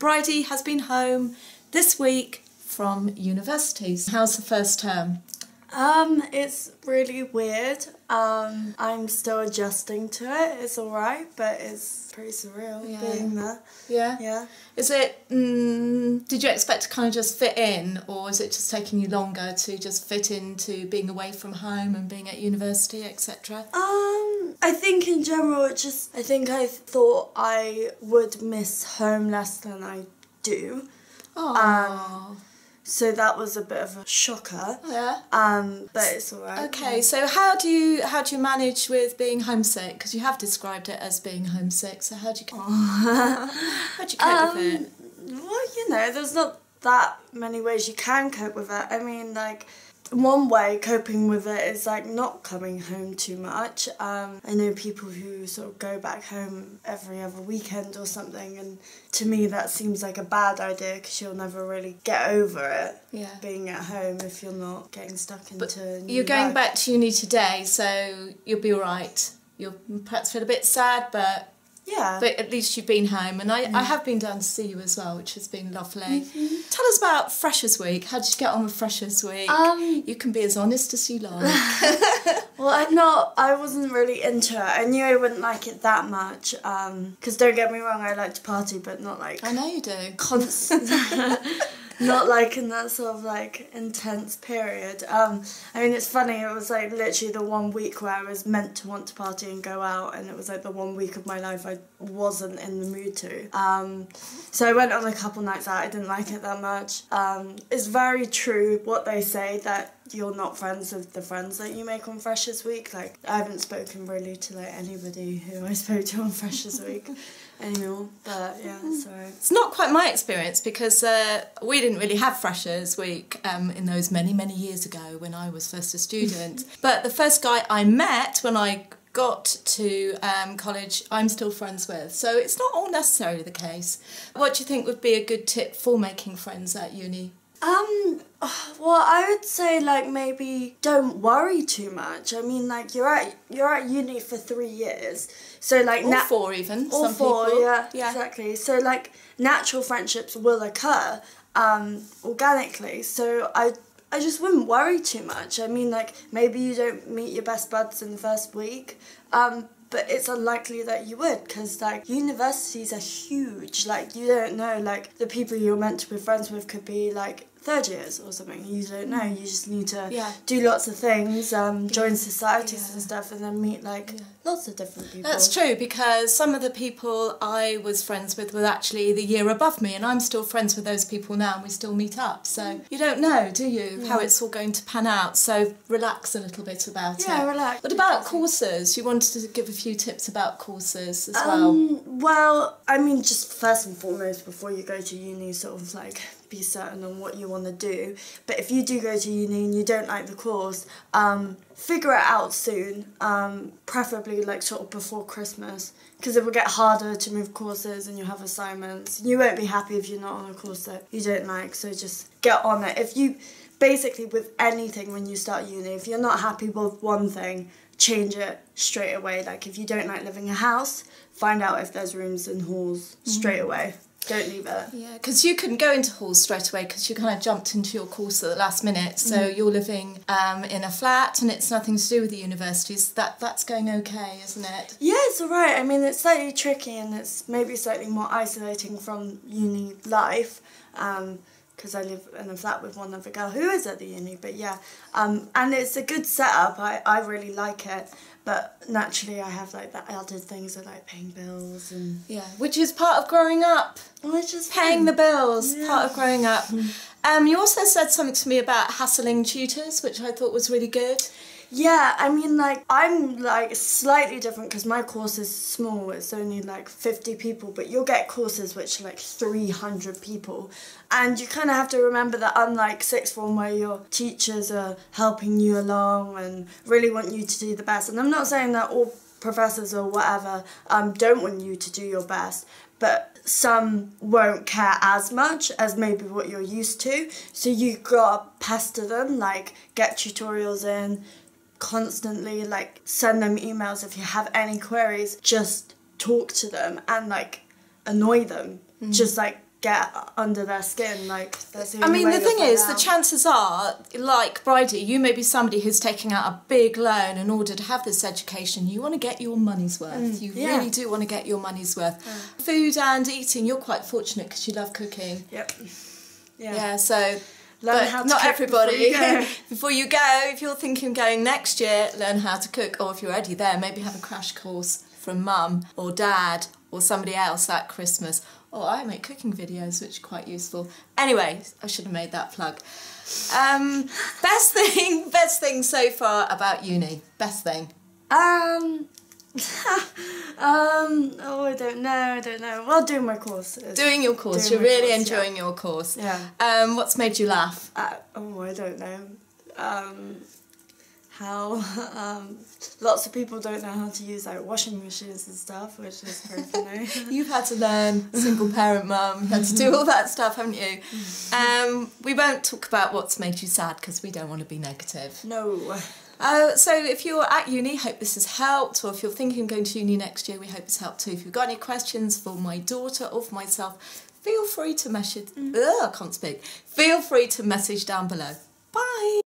Bridie has been home this week from university. How's the first term? It's really weird. I'm still adjusting to it. It's alright, but it's pretty surreal being there. Yeah? Yeah. Is it, did you expect to kind of just fit in, or is it just taking you longer to just fit into being away from home and being at university, etc.? I think in general I think I thought I would miss home less than I do. Oh. So that was a bit of a shocker. Yeah. But it's alright. Okay, so how do you manage with being homesick? Because you have described it as being homesick. So how do you cope with it? Well, there's not that many ways you can cope with it. I mean, like, one way coping with it is like not coming home too much. I know people who sort of go back home every other weekend or something, and to me that seems like a bad idea because you'll never really get over it being at home if you're not getting stuck into You're going back to uni today, so you'll be alright. You'll perhaps feel a bit sad, but at least you've been home, and I have been down to see you as well, which has been lovely. Tell us about Freshers Week. How did you get on with Freshers Week? You can be as honest as you like. Well, I wasn't really into it. I knew I wouldn't like it that much, because don't get me wrong, I like to party, but not like... I know you do. Constant... Not like in that sort of like intense period. I mean, it's funny, it was like literally the 1 week where I was meant to want to party and go out, and it was like the 1 week of my life I wasn't in the mood to. So I went on a couple nights out. I didn't like it that much. It's very true what they say, that you're not friends with the friends that you make on Freshers Week. Like, I haven't spoken really to like anybody who I spoke to on Freshers Week anymore, but yeah, sorry. It's not quite my experience because we didn't really have Freshers Week in those many, many years ago when I was first a student. But the first guy I met when I got to college, I'm still friends with. So it's not all necessarily the case. What do you think would be a good tip for making friends at uni? Well, I would say like maybe don't worry too much. I mean, like you're at uni for 3 years, so like or 4 even. Or some 4, people. yeah, exactly. So like natural friendships will occur organically. So I just wouldn't worry too much. I mean, like maybe you don't meet your best buds in the first week, but it's unlikely that you would, because like universities are huge. Like you don't know, like the people you're meant to be friends with could be like 3rd years or something. You don't know. You just need to do lots of things, join societies and stuff, and then meet like lots of different people. That's true, because some of the people I was friends with were actually the year above me, and I'm still friends with those people now, and we still meet up. So you don't know, do you, how it's all going to pan out? So relax a little bit about it. Yeah, relax. What about courses? You wanted to give a few tips about courses as well. Well, I mean, just first and foremost, before you go to uni, sort of like be certain on what you want to do. But if you do go to uni and you don't like the course, figure it out soon, preferably like sort of before Christmas, because it will get harder to move courses and you'll have assignments. You won't be happy if you're not on a course that you don't like, so just get on it. If you, basically with anything when you start uni, if you're not happy with one thing, change it straight away. Like if you don't like living in a house, find out if there's rooms in halls straight away. Don't leave it. Yeah, because you couldn't go into halls straight away because you kind of jumped into your course at the last minute. So you're living in a flat and it's nothing to do with the universities. That's going okay, isn't it? Yeah, it's alright. I mean, it's slightly tricky and it's maybe slightly more isolating from uni life. Because I live in a flat with one other girl who is at the uni, but yeah. And it's a good setup. I really like it. But naturally I have like the added things of like paying bills and... Yeah, which is part of growing up. Which is paying the bills, part of growing up. You also said something to me about hassling tutors, which I thought was really good. Yeah, I mean, like, I'm, like, slightly different because my course is small. It's only, like, 50 people, but you'll get courses which are, like, 300 people. And you kind of have to remember that unlike sixth form where your teachers are helping you along and really want you to do the best. And I'm not saying that all professors or whatever don't want you to do your best, but some won't care as much as maybe what you're used to. So you've got to pester them, like, get tutorials in, constantly, like, send them emails if you have any queries, just talk to them and, like, annoy them. Just, like, get under their skin. Like, that's the I only mean, way the you'll thing find is, the out. chances are, like Bridie, you may be somebody who's taking out a big loan in order to have this education. You want to get your money's worth. You really do want to get your money's worth. Food and eating, you're quite fortunate because you love cooking. Yep. Yeah, so... Learn how to not cook everybody. before you go. Before you go, if you're thinking of going next year, learn how to cook. Or if you're already there, maybe have a crash course from mum or dad or somebody else at Christmas. Or I make cooking videos, which are quite useful. Anyway, I should have made that plug. Best thing so far about uni. Best thing. Oh, I don't know. Well, doing my course. Doing your course. You're really enjoying your course. Yeah. What's made you laugh? I don't know. How lots of people don't know how to use like washing machines and stuff, which is very funny. You've had to learn, single parent mum, you had to do all that stuff, haven't you? We won't talk about what's made you sad because we don't want to be negative. No. So if you're at uni, hope this has helped, or if you're thinking of going to uni next year, we hope it's helped too. If you've got any questions for my daughter or for myself, feel free to message. I can't speak. Feel free to message down below.